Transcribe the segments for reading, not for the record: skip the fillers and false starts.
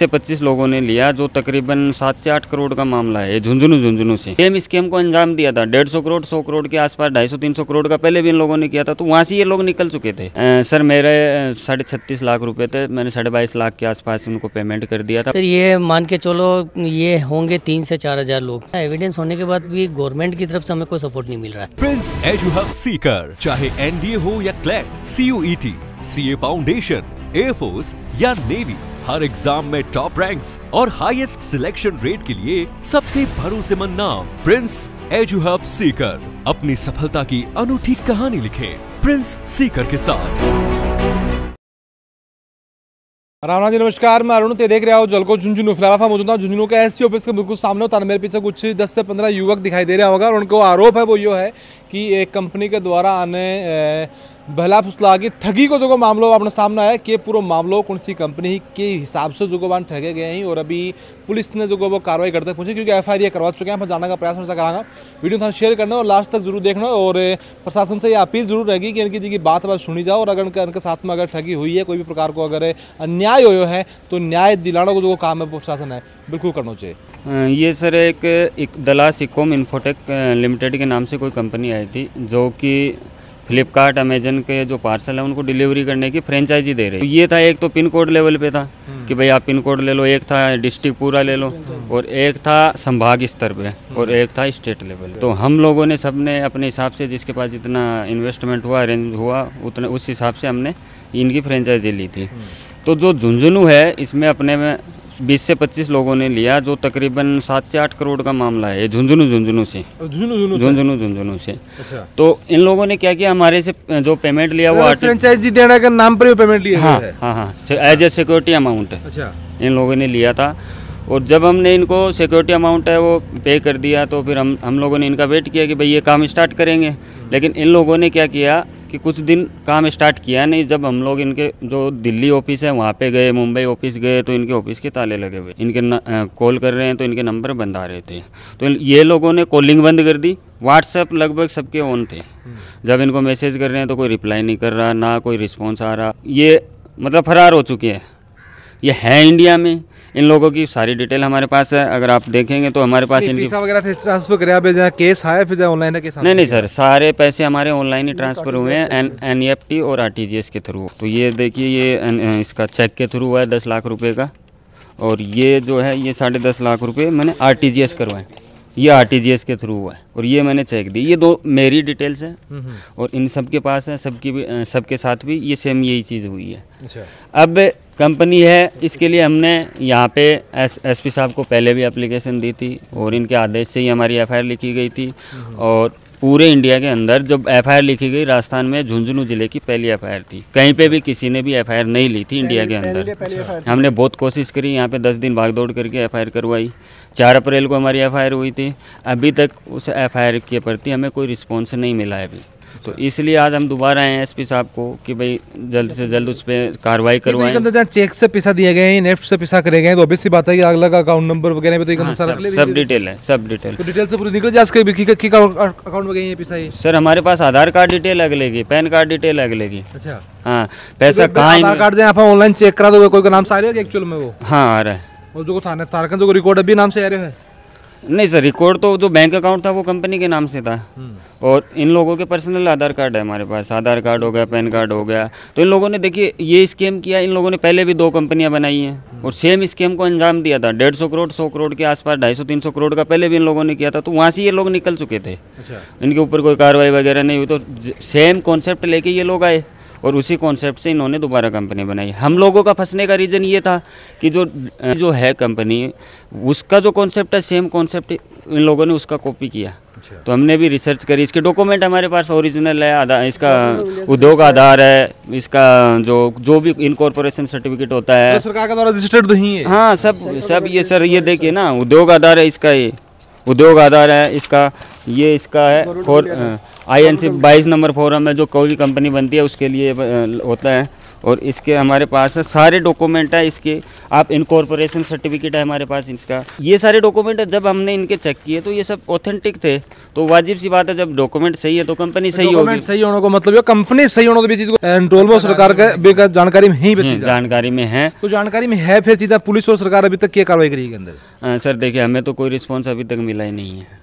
से 25 लोगों ने लिया, जो तकरीबन 7 से 8 करोड़ का मामला है झुंझुनू से। सेम स्कीम को अंजाम दिया था 150 करोड़ 100 करोड़ के आसपास, 250-300 करोड़ का पहले भी इन लोगों ने किया था, तो वहाँ से ये लोग निकल चुके थे। सर मेरे 36.5 लाख रुपए थे, मैंने 22.5 लाख के आसपास उनको पेमेंट कर दिया था। सर ये मान के चलो ये होंगे 3 से 4 हजार लोग। एविडेंस होने के बाद भी गवर्नमेंट की तरफ से हमें कोई सपोर्ट नहीं मिल रहा है। प्रिंस एजुहब सीकर, चाहे एनडीए हो या CLAT, CUET, CA foundation, air force या नेवी, हर एग्जाम में टॉप रैंक्स और हाईएस्ट सिलेक्शन रेट के लिए सबसे भरोसेमंद नाम प्रिंस एजुहब सीकर। अपनी सफलता की अनूठी कहानी लिखें प्रिंस सीकर के साथ। राम जी नमस्कार, मैं अरुण, देख रहा हूँ जलको झुंझुनू। फिलहाल मौजूद झुंझुनू के SC ऑफिस के बिल्कुल सामने होता है। मेरे पीछे कुछ 10 से 15 युवक दिखाई दे रहा होगा और उनको आरोप है वो ये है कि एक कंपनी के द्वारा आने बहला फुसला की ठगी को जो मामला अपने सामने आया कि पूरा मामला कौन सी कंपनी के हिसाब से जो बान ठगे गए हैं और अभी पुलिस ने जो वो कार्रवाई करते पहुंचे, क्योंकि FIR करवा चुके हैं। मैं जानने का प्रयास हमेशा करांगा, वीडियो था शेयर करना और लास्ट तक जरूर देखना। और प्रशासन से ये अपील जरूर रहेगी कि इनकी बात सुनी जाओ और अगर इनके साथ में अगर ठगी हुई है, कोई भी प्रकार को अगर अन्याय हो है तो न्याय दिलाना को जो काम है प्रशासन है बिल्कुल करना चाहिए। ये सर एक दलास इकोम इन्फोटेक लिमिटेड के नाम से कोई कंपनी आई थी, जो कि फ्लिपकार्ट अमेजन के जो पार्सल है उनको डिलीवरी करने की फ्रेंचाइजी दे रही है। ये था, एक तो पिन कोड लेवल पे था कि भाई आप पिन कोड ले लो, एक था डिस्ट्रिक्ट पूरा ले लो, और एक था संभाग स्तर पे, और एक था स्टेट लेवल। तो हम लोगों ने सबने अपने हिसाब से, जिसके पास जितना इन्वेस्टमेंट हुआ, अरेंज हुआ, उतने उस हिसाब से हमने इनकी फ्रेंचाइजी ली थी। तो जो झुंझुनू है, इसमें अपने में 20 से 25 लोगों ने लिया, जो तकरीबन 7 से 8 करोड़ का मामला है झुंझुनू से। अच्छा। तो इन लोगों ने क्या किया, हमारे से जो पेमेंट लिया वो फ्रेंचाइजी देने के नाम पर पेमेंट लिया। हाँ, एज ए सिक्योरिटी अमाउंट है। अच्छा। इन लोगों ने लिया था, और जब हमने इनको सिक्योरिटी अमाउंट है वो पे कर दिया, तो फिर हम लोगों ने इनका वेट किया कि भाई ये काम स्टार्ट करेंगे। लेकिन इन लोगों ने क्या किया कि कुछ दिन काम स्टार्ट किया नहीं। जब हम लोग इनके जो दिल्ली ऑफिस है वहाँ पे गए, मुंबई ऑफिस गए, तो इनके ऑफिस के ताले लगे हुए, इनके कॉल कर रहे हैं तो इनके नंबर बंद आ रहे थे। तो ये लोगों ने कॉलिंग बंद कर दी, व्हाट्सएप लगभग सबके ऑन थे। जब इनको मैसेज कर रहे हैं तो कोई रिप्लाई नहीं कर रहा, ना कोई रिस्पॉन्स आ रहा। ये मतलब फरार हो चुके हैं। ये है इंडिया में, इन लोगों की सारी डिटेल हमारे पास है। अगर आप देखेंगे तो हमारे पास इनकी वगैरह ट्रांसफर कराया, केस आया फिर ऑनलाइन है? नहीं सर, सारे पैसे हमारे ऑनलाइन ही ट्रांसफर हुए हैं, NEFT और RTGS के थ्रू। तो ये देखिए, ये इसका चेक के थ्रू हुआ है 10 लाख रुपए का, और ये जो है ये 10.5 लाख रुपए मैंने RTGS करवाए, ये RTGS के थ्रू हुआ है, और ये मैंने चेक दी। ये दो मेरी डिटेल्स हैं और इन सबके पास है, सबके साथ भी ये सेम यही चीज़ हुई है। अच्छा। अब कंपनी है, इसके लिए हमने यहाँ पे SP साहब को पहले भी एप्लीकेशन दी थी, और इनके आदेश से ही हमारी FIR लिखी गई थी। और पूरे इंडिया के अंदर जब FIR लिखी गई, राजस्थान में झुंझुनू जिले की पहली FIR थी। कहीं पे भी किसी ने भी FIR नहीं ली थी इंडिया के अंदर। हमने बहुत कोशिश करी, यहाँ पे 10 दिन भागदौड़ करके FIR करवाई। 4 अप्रैल को हमारी FIR हुई थी। अभी तक उस FIR के प्रति हमें कोई रिस्पॉन्स नहीं मिला है अभी। तो इसलिए आज हम दोबारा आए हैं SP साहब को कि भाई जल्द से जल्द उस पर कार्रवाई करवाएं। जहाँ चेक से पैसा दिए गए हैं, नेफ्ट से पैसा करे गए, तो ऑब्वियस सी बात है कि अगला का अकाउंट नंबर वगैरह भी तो सब डिटेल है, सब डिटेल। तो डिटेल से पूरी निकल जाए अकाउंट में गई है पैसा? सर हमारे पास आधार कार्ड डिटेल लगेगी, पैन कार्ड डिटेल लगेगी। अच्छा। हाँ, पैसा कहाँ? आधार कार्ड जहाँ आप ऑनलाइन चेक करा दो, कोई का नाम से आ रहा है एक्चुअल में? वो हाँ आ रहा है। और जो थाने तारकन जो रिकॉर्ड अभी नाम से आ रहा है? नहीं सर, रिकॉर्ड तो जो बैंक अकाउंट था वो कंपनी के नाम से था, और इन लोगों के पर्सनल आधार कार्ड है हमारे पास। आधार कार्ड हो गया, पैन कार्ड हो गया। तो इन लोगों ने देखिए ये स्कीम किया। इन लोगों ने पहले भी 2 कंपनियां बनाई हैं और सेम स्कीम को अंजाम दिया था। 150 करोड़ 100 करोड़ के आसपास, 250-300 करोड़ का पहले भी इन लोगों ने किया था। तो वहाँ से ये लोग निकल चुके थे। अच्छा। इनके ऊपर कोई कार्रवाई वगैरह नहीं हुई, तो सेम कॉन्सेप्ट लेके ये लोग आए और उसी कॉन्सेप्ट से इन्होंने दोबारा कंपनी बनाई। हम लोगों का फंसने का रीज़न ये था कि जो है कंपनी, उसका जो कॉन्सेप्ट है, सेम कॉन्सेप्ट इन लोगों ने उसका कॉपी किया। अच्छा। तो हमने भी रिसर्च करी, इसके डॉक्यूमेंट हमारे पास ओरिजिनल है, आधार, इसका उद्योग आधार है, इसका जो भी इनकॉर्पोरेशन सर्टिफिकेट होता है तो सरकार का द्वारा रजिस्टर्ड नहीं है। हाँ, सब ये सर, ये देखिए ना, उद्योग आधार है इसका, ये उद्योग आधार है इसका, ये इसका है INC 22 नंबर फॉरम है, जो कोई भी कंपनी बनती है उसके लिए होता है। और इसके हमारे पास सारे डॉक्यूमेंट है इसके। आप इनकॉर्पोरेशन सर्टिफिकेट है हमारे पास इसका। ये सारे डॉक्यूमेंट जब हमने इनके चेक किए तो ये सब ऑथेंटिक थे। तो वाजिब सी बात है, जब डॉक्यूमेंट सही है तो कंपनी सही होगी। डॉक्यूमेंट सही होने को मतलब ये कंपनी सही होने तो भी चीज को कंट्रोल में सरकार के जानकारी में ही जानकारी में है। तो जानकारी में है, फिर सीधा पुलिस और सरकार अभी तक क्या कार्रवाई करी है अंदर? सर देखिए, हमें तो कोई रिस्पॉन्स अभी तक मिला ही नहीं है।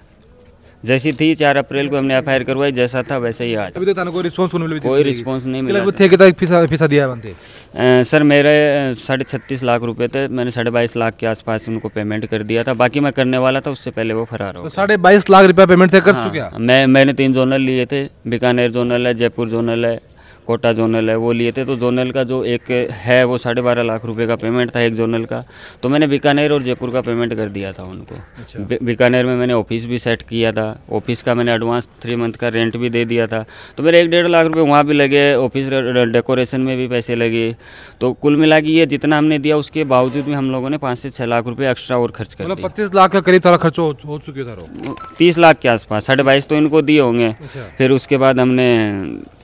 जैसी थी 4 अप्रैल को हमने एफआईआर करवाई, जैसा था वैसे ही आज। अभी तक थाने कोई रिस्पॉन्स कोई रिस्पॉन्स नहीं मिला। थे कितना फीसा दिया है बनते? सर मेरे 36.5 लाख रुपए थे। मैंने 22.5 लाख के आसपास उनको पेमेंट कर दिया था। बाकी मैं करने वाला था, उससे पहले वो फरार हो गए। 22.5 लाख रुपया पेमेंट से कर चुके हैं? मैंने 3 जोनल लिए थे। बीकानेर जोनल है, जयपुर जोनल है, कोटा जोनल है, वो लिए थे। तो जोनल का जो एक है वो 12.5 लाख रुपए का पेमेंट था एक जोनल का। तो मैंने बीकानेर और जयपुर का पेमेंट कर दिया था उनको। अच्छा। बीकानेर में मैंने ऑफिस भी सेट किया था। ऑफिस का मैंने एडवांस 3 मंथ का रेंट भी दे दिया था। तो मेरे 1-1.5 लाख रुपए वहाँ भी लगे, ऑफिस डेकोरेशन में भी पैसे लगे। तो कुल मिला के ये जितना हमने दिया उसके बावजूद भी हम लोगों ने 5 से 6 लाख रुपए एक्स्ट्रा और खर्च कर दिया। 25 लाख का करीब सारा खर्च हो चुके थे। 30 लाख के आसपास, 22.5 तो इनको दिए होंगे। फिर उसके बाद हमने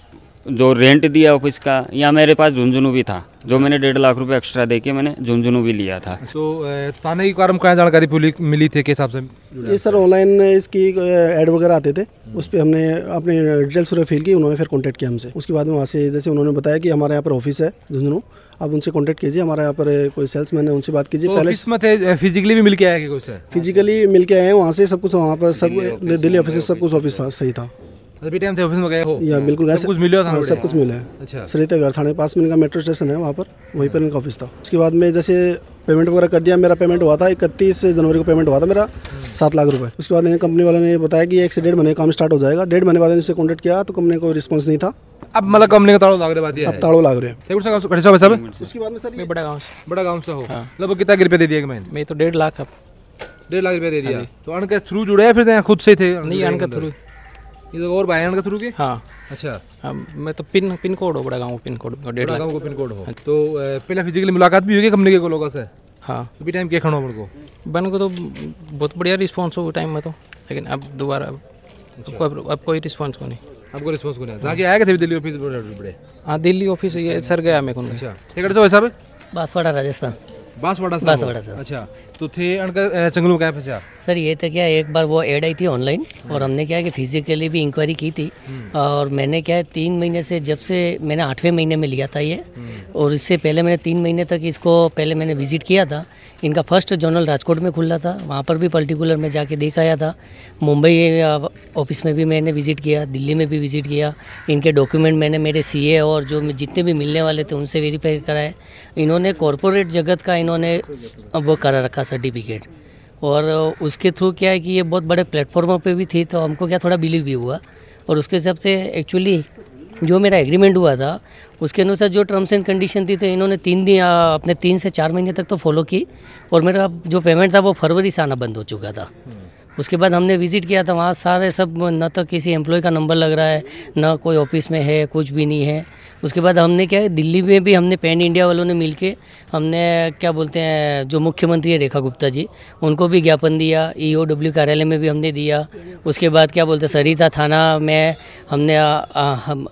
जो रेंट दिया ऑफिस का, या मेरे पास झुंझुनू भी था जो मैंने 1.5 लाख रुपए एक्स्ट्रा देके मैंने झुंझुनू भी लिया था। तो थाने की कारण क्या जानकारी मिली थी के हिसाब से? ये सर ऑनलाइन इसकी ऐड वगैरह आते थे, उस पर हमने अपनी डिटेल्स वगैरह फिल की। उन्होंने फिर कांटेक्ट किया हमसे। उसके बाद में वहाँ से जैसे उन्होंने बताया कि हमारे यहाँ पर ऑफिस है झुंझुनू, आप उनसे कांटेक्ट कीजिए। हमारे यहाँ पर कोई सेल्समैन है, उनसे बात कीजिए। तो ऑफिस में थे, फिजिकली भी मिल के आए कि कुछ? फिजिकली मिल के आए हैं वहाँ से, सब कुछ वहाँ पर सब दिल्ली ऑफिस से सब कुछ ऑफिस सही था। अभी टाइम थे ऑफिस में गए हो? या बिल्कुल गए, सब कुछ मिला था? सब कुछ मिला है। अच्छा। सरिता विहार थाने के पास में इनका मेट्रो स्टेशन है, वहाँ पर वहीं पर इनका ऑफिस था। उसके बाद में जैसे पेमेंट वगैरह कर दिया। मेरा पेमेंट हुआ था 31 जनवरी को पेमेंट हुआ था मेरा 7 लाख रुपए। उसके बाद कंपनी वाले ने बताया कि 1 से 1.5 महीने काम स्टार्ट हो जाएगा। 1.5 महीने बाद इनसे कॉन्टेक्ट किया तो कंपनी कोई रिस्पॉन्स नहीं था। अब मतलब कंपनी का ताड़ो लाग रहे बात? अब ताड़ो लाग रहे हैं। उसके बाद में सर मैं बड़ा गाँव से हो। मतलब कितना रुपये दे दिया? मैं तो 1.5 लाख। 1.5 लाख रुपये दे दिया। तो अन के थ्रू जुड़े फिर खुद से थे? नहीं, अन के थ्रू। ये और भाई अन के थ्रू के? हाँ। अच्छा। मैं तो पिन कोड हो, बड़ा गाँव पिन कोड 1.5 लाख को पिन कोड हो। तो पहले फिजिकली मुलाकात भी होगी कंपनी के लोगों से? हाँ। अभी टाइम क्या खड़ो को बन को तो बहुत बढ़िया रिस्पांस हो टाइम में तो, लेकिन अब दोबारा अब कोई रिस्पांस को नहीं। आपको रिस्पांस को नहीं? जाके आया थे दिल्ली ऑफिस? बड़े हाँ, दिल्ली ऑफिस ये सर गया मेरे को। अच्छा। टिकट तो साहब? बांसवाड़ा राजस्थान। बांसवाड़ा से? अच्छा। तो थे अनका चंगलू क्या फंसा? सर ये तो क्या, एक बार वो ऐड आई थी ऑनलाइन और हमने क्या है कि फिजिकली भी इंक्वायरी की थी। और मैंने क्या है 3 महीने से, जब से मैंने 8वें महीने में लिया था ये, और इससे पहले मैंने 3 महीने तक इसको पहले मैंने विजिट किया था। इनका फर्स्ट जोनल राजकोट में खुला था, वहाँ पर भी पर्टिकुलर मैं जाके देख आया था। मुंबई ऑफिस में भी मैंने विजिट किया, दिल्ली में भी विजिट किया। इनके डॉक्यूमेंट मैंने मेरे सीए और जो जितने भी मिलने वाले थे उनसे वेरीफाई कराए। इन्होंने कॉरपोरेट जगत का इन्होंने वो करा रखा सर्टिफिकेट, और उसके थ्रू क्या है कि ये बहुत बड़े प्लेटफॉर्मों पे भी थी, तो हमको क्या थोड़ा बिलीव भी हुआ। और उसके हिसाब से एक्चुअली जो मेरा एग्रीमेंट हुआ था उसके अनुसार जो टर्म्स एंड कंडीशन थी, तो इन्होंने 3 से 4 महीने तक तो फॉलो की। और मेरा जो पेमेंट था वो फरवरी से आना बंद हो चुका था। उसके बाद हमने विजिट किया था, वहाँ सारे सब न तो किसी एम्प्लॉय का नंबर लग रहा है, न कोई ऑफिस में है, कुछ भी नहीं है। उसके बाद हमने क्या है दिल्ली में भी हमने पैन इंडिया वालों ने मिलके हमने क्या बोलते हैं जो मुख्यमंत्री है रेखा गुप्ता जी, उनको भी ज्ञापन दिया। EOW कार्यालय में भी हमने दिया। उसके बाद क्या बोलते हैं सरिता थाना में हमने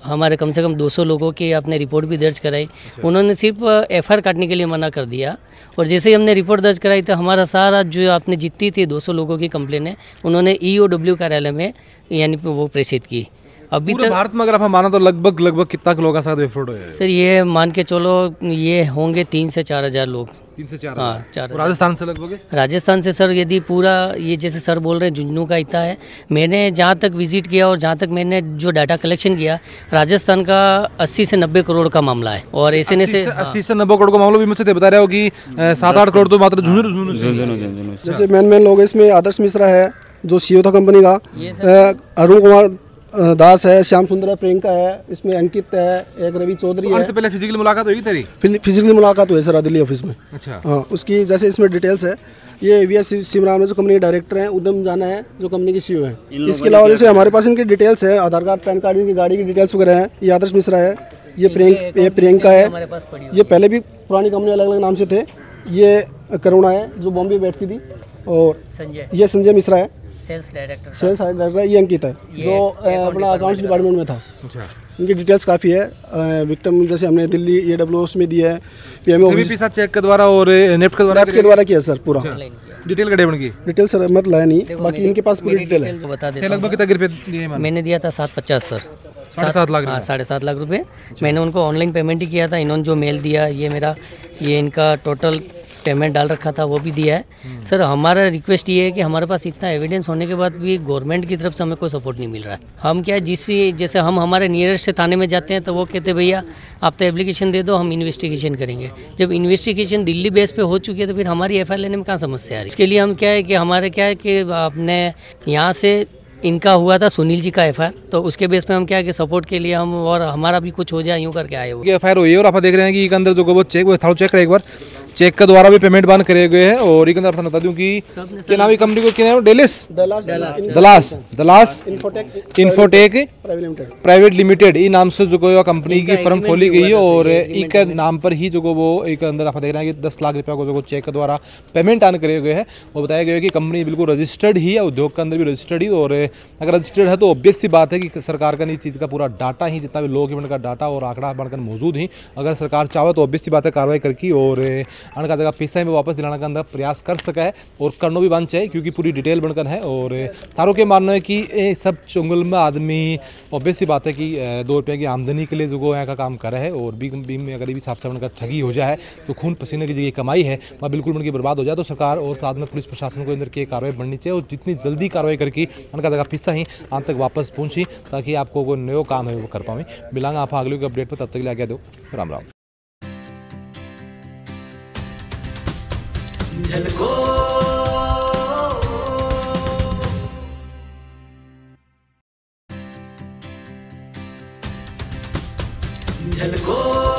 हमारे कम से कम 200 लोगों की अपने रिपोर्ट भी दर्ज कराई। उन्होंने सिर्फ FIR काटने के लिए मना कर दिया। और जैसे ही हमने रिपोर्ट दर्ज कराई तो हमारा सारा जो आपने जितनी थी 200 लोगों की कंप्लेन है उन्होंने EOW कार्यालय में यानी वो प्रेषित की। अभी तक भारत में अगर आप माना तो लगभग कितना लोगों का साथ फ्रॉड है? सर ये मान के चलो ये होंगे 3 से 4 हज़ार लोग। 3 से 4? हाँ, 4। राजस्थान से लगभग? राजस्थान से सर यदि पूरा ये जैसे सर बोल रहे हैं झुंझुनू का इतना है, मैंने जहाँ तक विजिट किया और जहाँ तक मैंने जो डाटा कलेक्शन किया, राजस्थान का 80 से 90 करोड़ का मामला है। और ऐसे ने से 80 से 90 करोड़ का मामला भी मुझसे बता रहे हो कि 7-8 करोड़ तो मात्र झुंझुनू। जैसे मेन लोग इसमें आदर्श मिश्रा है जो CEO था कंपनी का, अरुण कुमार दास है, श्याम सुंदर है, प्रियंका है, इसमें अंकित है, एक रवि चौधरी है। इससे पहले फिजिकल मुलाकात हुई तेरी? फिजिकल मुलाकात हुई सर दिल्ली ऑफिस में। अच्छा। हाँ, उसकी जैसे इसमें डिटेल्स है। ये VS शिवराम है जो कंपनी के डायरेक्टर हैं, उद्यम जाना है जो कंपनी की CEO है। इसके अलावा जैसे हमारे पास इनकी डिटेल्स है, आधार कार्ड, पैन कार्ड, इनकी गाड़ी की डिटेल्स वगैरह हैं। ये आदर्श मिश्रा है, ये प्रियंका है, ये पहले भी पुरानी कंपनी अलग अलग नाम से थे। ये करुणा है जो बॉम्बे बैठती थी, और ये संजय मिश्रा है सेल्स डायरेक्टर है। ये अंकित है जो अपना अकाउंट्स डिपार्टमेंट में था। अच्छा। इनकी डिटेल्स काफ़ी है। विक्टिम जैसे हमने दिल्ली AWS में दिया है, PMO सीबीपी साथ चेक के द्वारा और नेफ्ट के द्वारा किया सर पूरा। डिटेल का डेवन की डिटेल सर मत लाया नहीं, बाकी इनके पास पूरी डिटेल है। बता देता हूँ, लगभग कितना रुपये दिए मैंने दिया था 750 सर, 7.5 लाख। हाँ 7.5 लाख रुपए। मैंने उनको ऑनलाइन पेमेंट ही किया था, इन्होंने जो मेल दिया ये इनका टोटल पेमेंट डाल रखा था वो भी दिया है। सर हमारा रिक्वेस्ट ये है कि हमारे पास इतना एविडेंस होने के बाद भी गवर्नमेंट की तरफ से हमें कोई सपोर्ट नहीं मिल रहा है। हम क्या जैसे हम हमारे नियरेस्ट थाने में जाते हैं तो वो कहते भैया आप तो एप्लीकेशन दे दो, हम इन्वेस्टिगेशन करेंगे। जब इन्वेस्टिगेशन दिल्ली बेस पे हो चुकी है तो फिर हमारी FIR लेने में कहाँ समस्या आ रही है। इसके लिए हम क्या है कि हमारे क्या है कि आपने यहाँ से इनका हुआ था सुनील जी का FIR, तो उसके बेस पे हम क्या है कि सपोर्ट के लिए हम और हमारा भी कुछ हो जाए यूँ करके आए हुए। FIR हुई है और आप देख रहे हैं कि अंदर जो वो चेक एक बार चेक के द्वारा भी पेमेंट बंद करे गए हैं। और एक अंदर बता दूं कि क्या नाम है कंपनी को, क्या नाम है, दलास इन्फोटेक प्राइवेट लिमिटेड ई नाम से जो कंपनी की फर्म खोली गई है। और एक नाम पर ही जो वो एक अंदर आप देख रहे हैं कि 10 लाख रुपया को जो चेक के द्वारा पेमेंट आन करे गए हैं। और बताया गया है कि कंपनी बिल्कुल रजिस्टर्ड ही है, उद्योग के अंदर भी रजिस्टर्ड ही। और अगर रजिस्टर्ड है तो ऑब्वियस सी बात है कि सरकार का इस चीज़ का पूरा डाटा ही, जितना भी लोग का डाटा और आंकड़ा बनकर मौजूद ही, अगर सरकार चाहे तो ऑब्वियस सी बात है कार्रवाई करके और अन का जगह पैसा में वापस दिलाने का अंदर प्रयास कर सका है। और करनो भी बन चाहिए क्योंकि पूरी डिटेल बनकर है। और तारों के मानना है कि ये सब चुंगल में आदमी ऑब्वियस सी बात है कि 2 रुपये की आमदनी के लिए जो यहाँ का काम कर रहा है। और बीम में अगर भी हिसाब से बनकर ठगी हो जाए तो खून पसीने की जगह कमाई है वह बिल्कुल बनकर बर्बाद हो जाए। तो सरकार और साथ में पुलिस प्रशासन को अंदर की कार्रवाई बढ़नी चाहिए और जितनी जल्दी कार्रवाई करके उनका जगह पैसा ही अंत तक वापस पहुँची ताकि आपको कोई नया काम है वो कर पाए। मिलांगे आप अगले के अपडेट पर, तब तक ले आगे दो। राम राम। झलको